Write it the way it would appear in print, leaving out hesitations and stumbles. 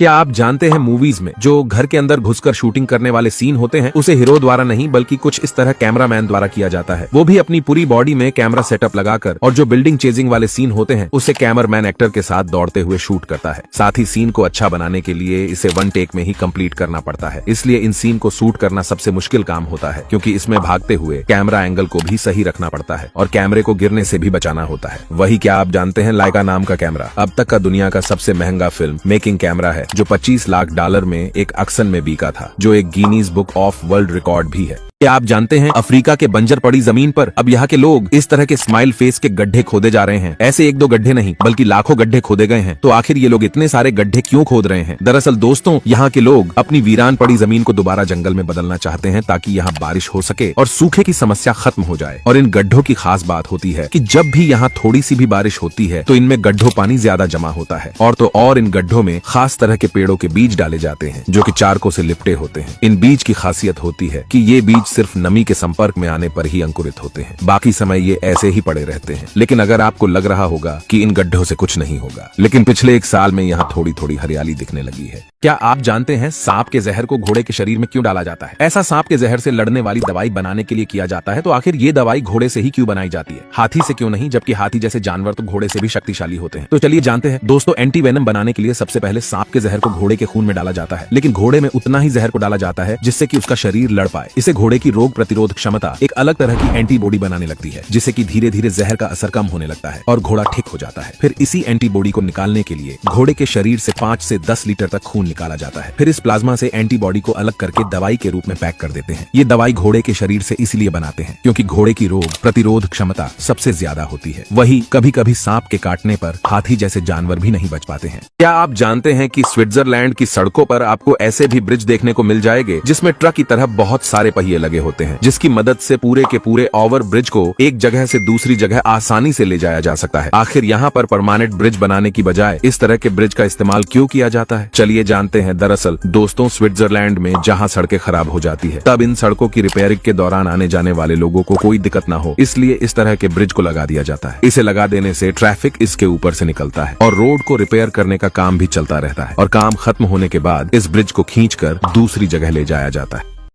क्या आप जानते हैं मूवीज में जो घर के अंदर घुसकर शूटिंग करने वाले सीन होते हैं उसे हीरो द्वारा नहीं बल्कि कुछ इस तरह कैमरामैन द्वारा किया जाता है। वो भी अपनी पूरी बॉडी में कैमरा सेटअप लगाकर, और जो बिल्डिंग चेजिंग वाले सीन होते हैं उसे कैमरामैन एक्टर के साथ दौड़ते हुए शूट करता है। साथ ही सीन को अच्छा बनाने के लिए इसे वन टेक में ही कंप्लीट करना पड़ता है। इसलिए इन सीन को शूट करना सबसे मुश्किल काम होता है, क्योंकि इसमें भागते हुए कैमरा एंगल को भी सही रखना पड़ता है और कैमरे को गिरने से भी बचाना होता है। वही क्या आप जानते हैं, लाइका नाम का कैमरा अब तक का दुनिया का सबसे महंगा फिल्म मेकिंग कैमरा है, जो $25 लाख में एक ऑक्शन में बिका था, जो एक Guinness book of world record भी है। क्या आप जानते हैं अफ्रीका के बंजर पड़ी जमीन पर अब यहाँ के लोग इस तरह के स्माइल फेस के गड्ढे खोदे जा रहे हैं। ऐसे एक दो गड्ढे नहीं बल्कि लाखों गड्ढे खोदे गए हैं। तो आखिर ये लोग इतने सारे गड्ढे क्यों खोद रहे हैं? दरअसल दोस्तों, यहाँ के लोग अपनी वीरान पड़ी जमीन को दोबारा जंगल में बदलना चाहते हैं, ताकि यहाँ बारिश हो सके और सूखे की समस्या खत्म हो जाए। और इन गड्ढों की खास बात होती है कि जब भी यहाँ थोड़ी सी भी बारिश होती है तो इनमें गड्ढों पानी ज्यादा जमा होता है। और इन गड्ढों में खास तरह के पेड़ों के बीज डाले जाते हैं, जो कि चारकों से लिपटे होते हैं। इन बीज की खासियत होती है कि ये बीज सिर्फ नमी के संपर्क में आने पर ही अंकुरित होते हैं, बाकी समय ये ऐसे ही पड़े रहते हैं। लेकिन अगर आपको लग रहा होगा कि इन गड्ढों से कुछ नहीं होगा, लेकिन पिछले 1 साल में यहाँ थोड़ी थोड़ी हरियाली दिखने लगी है। क्या आप जानते हैं सांप के जहर को घोड़े के शरीर में क्यों डाला जाता है? ऐसा सांप के जहर से लड़ने वाली दवाई बनाने के लिए किया जाता है। तो आखिर ये दवाई घोड़े से ही क्यों बनाई जाती है, हाथी से क्यों नहीं? जबकि हाथी जैसे जानवर तो घोड़े से भी शक्तिशाली होते हैं। तो चलिए जानते हैं दोस्तों। एंटी वेनम बनाने के लिए सबसे पहले सांप के जहर को घोड़े के खून में डाला जाता है, लेकिन घोड़े में उतना ही जहर को डाला जाता है जिससे कि उसका शरीर लड़ पाए। इसे घोड़े की रोग प्रतिरोध क्षमता एक अलग तरह की एंटीबॉडी बनाने लगती है, जिससे कि धीरे धीरे जहर का असर कम होने लगता है और घोड़ा ठीक हो जाता है। फिर इसी एंटीबॉडी को निकालने के लिए घोड़े के शरीर से 5 से 10 लीटर तक खून निकाला जाता है। फिर इस प्लाज्मा से एंटीबॉडी को अलग करके दवाई के रूप में पैक कर देते हैं। ये दवाई घोड़े के शरीर से इसलिए बनाते हैं क्योंकि घोड़े की रोग प्रतिरोध क्षमता सबसे ज्यादा होती है। वही कभी कभी सांप के काटने पर हाथी जैसे जानवर भी नहीं बच पाते हैं। क्या आप जानते हैं कि स्विट्जरलैंड की सड़कों पर आपको ऐसे भी ब्रिज देखने को मिल जाएंगे जिसमें ट्रक की तरह बहुत सारे पहिए लगे होते हैं, जिसकी मदद से पूरे के पूरे ओवर ब्रिज को एक जगह से दूसरी जगह आसानी से ले जाया जा सकता है। आखिर यहाँ पर परमानेंट ब्रिज बनाने की बजाय इस तरह के ब्रिज का इस्तेमाल क्यों किया जाता है? चलिए जानते हैं। दरअसल दोस्तों, स्विट्जरलैंड में जहाँ सड़कें खराब हो जाती है, तब इन सड़कों की रिपेयरिंग के दौरान आने जाने वाले लोगों को कोई दिक्कत ना हो, इसलिए इस तरह के ब्रिज को लगा दिया जाता है। इसे लगा देने से ट्रैफिक इसके ऊपर से निकलता है और रोड को रिपेयर करने का काम भी चलता रहता है, और काम खत्म होने के बाद इस ब्रिज को खींचकर दूसरी जगह ले जाया जाता है।